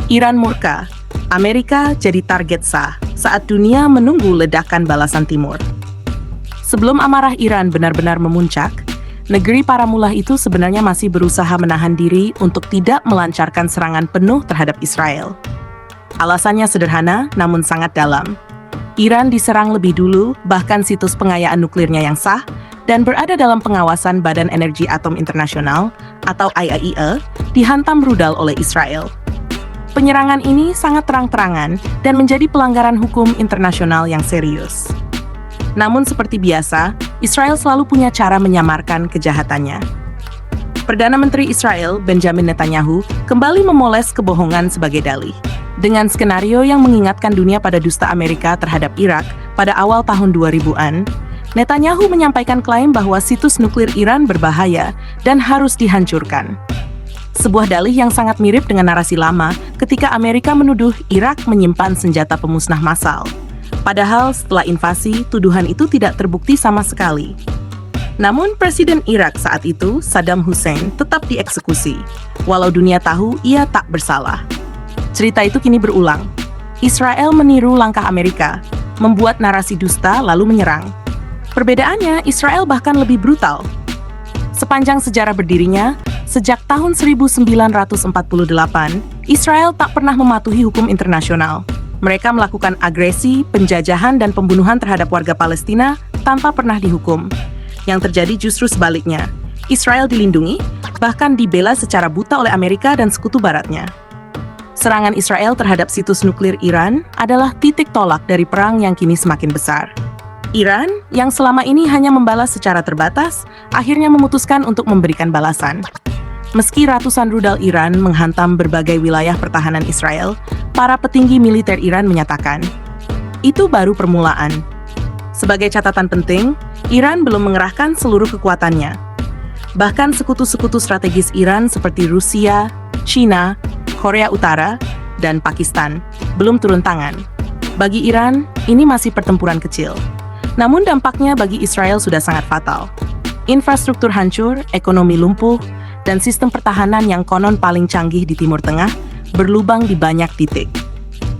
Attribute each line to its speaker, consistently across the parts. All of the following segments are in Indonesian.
Speaker 1: Iran murka, Amerika jadi target sah saat dunia menunggu ledakan balasan Timur. Sebelum amarah Iran benar-benar memuncak, negeri para mullah itu sebenarnya masih berusaha menahan diri untuk tidak melancarkan serangan penuh terhadap Israel. Alasannya sederhana namun sangat dalam. Iran diserang lebih dulu, bahkan situs pengayaan nuklirnya yang sah, dan berada dalam pengawasan Badan Energi Atom Internasional atau IAEA, dihantam rudal oleh Israel. Penyerangan ini sangat terang-terangan dan menjadi pelanggaran hukum internasional yang serius. Namun seperti biasa, Israel selalu punya cara menyamarkan kejahatannya. Perdana Menteri Israel, Benjamin Netanyahu, kembali memoles kebohongan sebagai dalih. Dengan skenario yang mengingatkan dunia pada dusta Amerika terhadap Irak pada awal tahun 2000-an, Netanyahu menyampaikan klaim bahwa situs nuklir Iran berbahaya dan harus dihancurkan. Sebuah dalih yang sangat mirip dengan narasi lama ketika Amerika menuduh Irak menyimpan senjata pemusnah massal. Padahal setelah invasi, tuduhan itu tidak terbukti sama sekali. Namun Presiden Irak saat itu, Saddam Hussein, tetap dieksekusi, walau dunia tahu ia tak bersalah. Cerita itu kini berulang. Israel meniru langkah Amerika, membuat narasi dusta lalu menyerang. Perbedaannya, Israel bahkan lebih brutal. Sepanjang sejarah berdirinya, sejak tahun 1948, Israel tak pernah mematuhi hukum internasional. Mereka melakukan agresi, penjajahan, dan pembunuhan terhadap warga Palestina tanpa pernah dihukum. Yang terjadi justru sebaliknya. Israel dilindungi, bahkan dibela secara buta oleh Amerika dan sekutu baratnya. Serangan Israel terhadap situs nuklir Iran adalah titik tolak dari perang yang kini semakin besar. Iran, yang selama ini hanya membalas secara terbatas, akhirnya memutuskan untuk memberikan balasan. Meski ratusan rudal Iran menghantam berbagai wilayah pertahanan Israel, para petinggi militer Iran menyatakan, itu baru permulaan. Sebagai catatan penting, Iran belum mengerahkan seluruh kekuatannya. Bahkan sekutu-sekutu strategis Iran seperti Rusia, China, Korea Utara, dan Pakistan belum turun tangan. Bagi Iran, ini masih pertempuran kecil. Namun dampaknya bagi Israel sudah sangat fatal. Infrastruktur hancur, ekonomi lumpuh, dan sistem pertahanan yang konon paling canggih di Timur Tengah berlubang di banyak titik.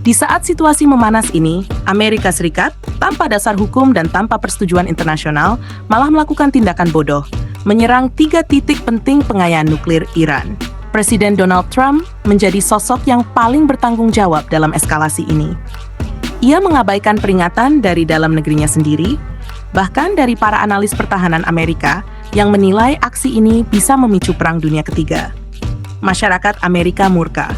Speaker 1: Di saat situasi memanas ini, Amerika Serikat, tanpa dasar hukum dan tanpa persetujuan internasional, malah melakukan tindakan bodoh, menyerang 3 titik penting pengayaan nuklir Iran. Presiden Donald Trump menjadi sosok yang paling bertanggung jawab dalam eskalasi ini. Ia mengabaikan peringatan dari dalam negerinya sendiri, bahkan dari para analis pertahanan Amerika yang menilai aksi ini bisa memicu Perang Dunia Ketiga. Masyarakat Amerika murka.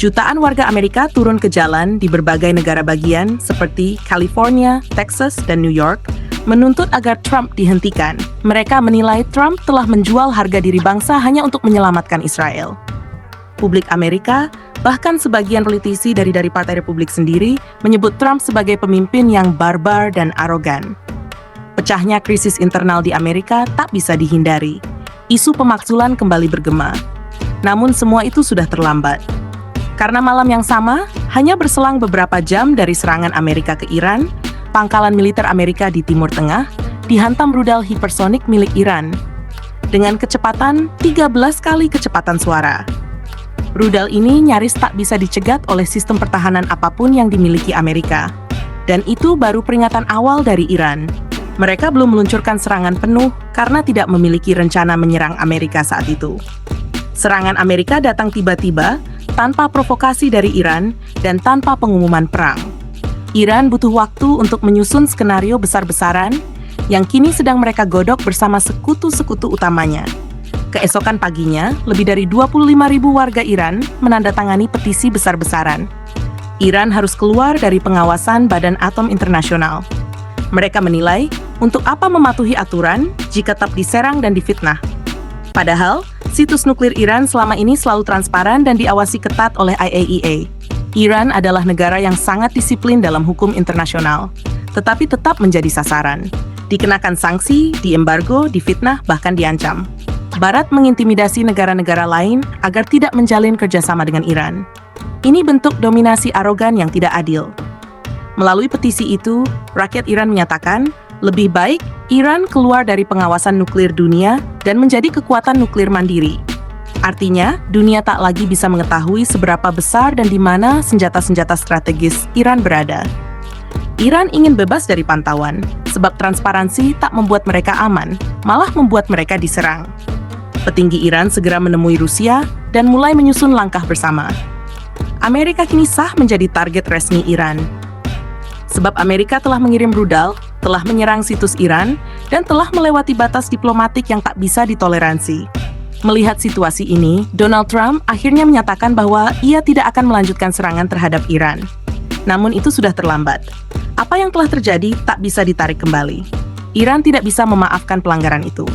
Speaker 1: Jutaan warga Amerika turun ke jalan di berbagai negara bagian seperti California, Texas, dan New York, menuntut agar Trump dihentikan. Mereka menilai Trump telah menjual harga diri bangsa hanya untuk menyelamatkan Israel. Publik Amerika, bahkan sebagian politisi dari Partai Republik sendiri, menyebut Trump sebagai pemimpin yang barbar dan arogan. Pecahnya krisis internal di Amerika tak bisa dihindari. Isu pemakzulan kembali bergema. Namun semua itu sudah terlambat. Karena malam yang sama, hanya berselang beberapa jam dari serangan Amerika ke Iran, pangkalan militer Amerika di Timur Tengah dihantam rudal hipersonik milik Iran dengan kecepatan 13 kali kecepatan suara. Rudal ini nyaris tak bisa dicegat oleh sistem pertahanan apapun yang dimiliki Amerika. Dan itu baru peringatan awal dari Iran. Mereka belum meluncurkan serangan penuh karena tidak memiliki rencana menyerang Amerika saat itu. Serangan Amerika datang tiba-tiba tanpa provokasi dari Iran dan tanpa pengumuman perang. Iran butuh waktu untuk menyusun skenario besar-besaran yang kini sedang mereka godok bersama sekutu-sekutu utamanya. Keesokan paginya, lebih dari 25.000 warga Iran menandatangani petisi besar-besaran. Iran harus keluar dari pengawasan Badan Atom Internasional. Mereka menilai, untuk apa mematuhi aturan jika tetap diserang dan difitnah? Padahal, situs nuklir Iran selama ini selalu transparan dan diawasi ketat oleh IAEA. Iran adalah negara yang sangat disiplin dalam hukum internasional, tetapi tetap menjadi sasaran. Dikenakan sanksi, diembargo, difitnah, bahkan diancam. Barat mengintimidasi negara-negara lain agar tidak menjalin kerjasama dengan Iran. Ini bentuk dominasi arogan yang tidak adil. Melalui petisi itu, rakyat Iran menyatakan, lebih baik Iran keluar dari pengawasan nuklir dunia dan menjadi kekuatan nuklir mandiri. Artinya, dunia tak lagi bisa mengetahui seberapa besar dan di mana senjata-senjata strategis Iran berada. Iran ingin bebas dari pantauan, sebab transparansi tak membuat mereka aman, malah membuat mereka diserang. Petinggi Iran segera menemui Rusia dan mulai menyusun langkah bersama. Amerika kini sah menjadi target resmi Iran. Sebab Amerika telah mengirim rudal, telah menyerang situs Iran, dan telah melewati batas diplomatik yang tak bisa ditoleransi. Melihat situasi ini, Donald Trump akhirnya menyatakan bahwa ia tidak akan melanjutkan serangan terhadap Iran. Namun itu sudah terlambat. Apa yang telah terjadi tak bisa ditarik kembali. Iran tidak bisa memaafkan pelanggaran itu.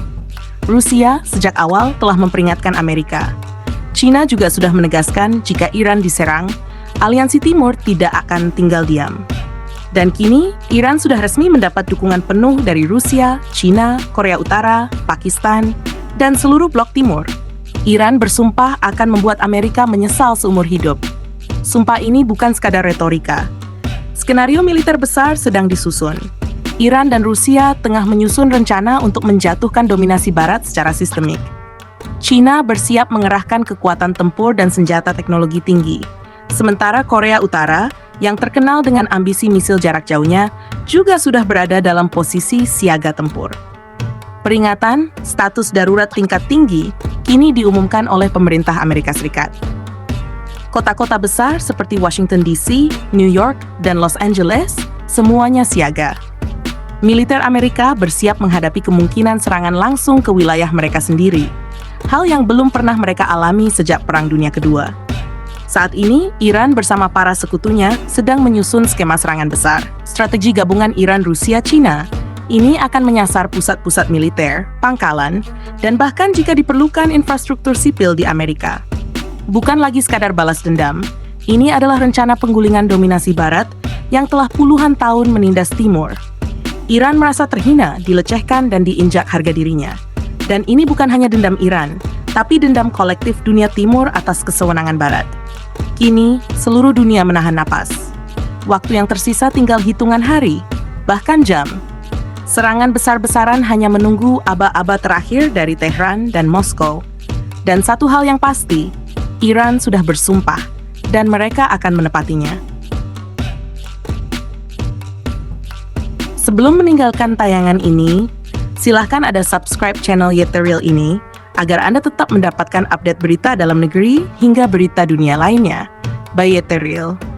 Speaker 1: Rusia sejak awal telah memperingatkan Amerika. China juga sudah menegaskan jika Iran diserang, Aliansi Timur tidak akan tinggal diam. Dan kini, Iran sudah resmi mendapat dukungan penuh dari Rusia, China, Korea Utara, Pakistan, dan seluruh blok Timur. Iran bersumpah akan membuat Amerika menyesal seumur hidup. Sumpah ini bukan sekadar retorika. Skenario militer besar sedang disusun. Iran dan Rusia tengah menyusun rencana untuk menjatuhkan dominasi Barat secara sistemik. China bersiap mengerahkan kekuatan tempur dan senjata teknologi tinggi. Sementara Korea Utara, yang terkenal dengan ambisi misil jarak jauhnya, juga sudah berada dalam posisi siaga tempur. Peringatan status darurat tingkat tinggi kini diumumkan oleh pemerintah Amerika Serikat. Kota-kota besar seperti Washington DC, New York, dan Los Angeles semuanya siaga. Militer Amerika bersiap menghadapi kemungkinan serangan langsung ke wilayah mereka sendiri, hal yang belum pernah mereka alami sejak Perang Dunia Kedua. Saat ini, Iran bersama para sekutunya sedang menyusun skema serangan besar. Strategi gabungan Iran, Rusia, China ini akan menyasar pusat-pusat militer, pangkalan, dan bahkan jika diperlukan infrastruktur sipil di Amerika. Bukan lagi sekadar balas dendam, ini adalah rencana penggulingan dominasi Barat yang telah puluhan tahun menindas Timur. Iran merasa terhina, dilecehkan, dan diinjak harga dirinya. Dan ini bukan hanya dendam Iran, tapi dendam kolektif dunia Timur atas kesewenangan Barat. Kini, seluruh dunia menahan napas. Waktu yang tersisa tinggal hitungan hari, bahkan jam. Serangan besar-besaran hanya menunggu aba-aba terakhir dari Tehran dan Moskow. Dan satu hal yang pasti, Iran sudah bersumpah, dan mereka akan menepatinya. Sebelum meninggalkan tayangan ini, silahkan ada subscribe channel Yetheril ini, agar Anda tetap mendapatkan update berita dalam negeri hingga berita dunia lainnya. By Yetheril.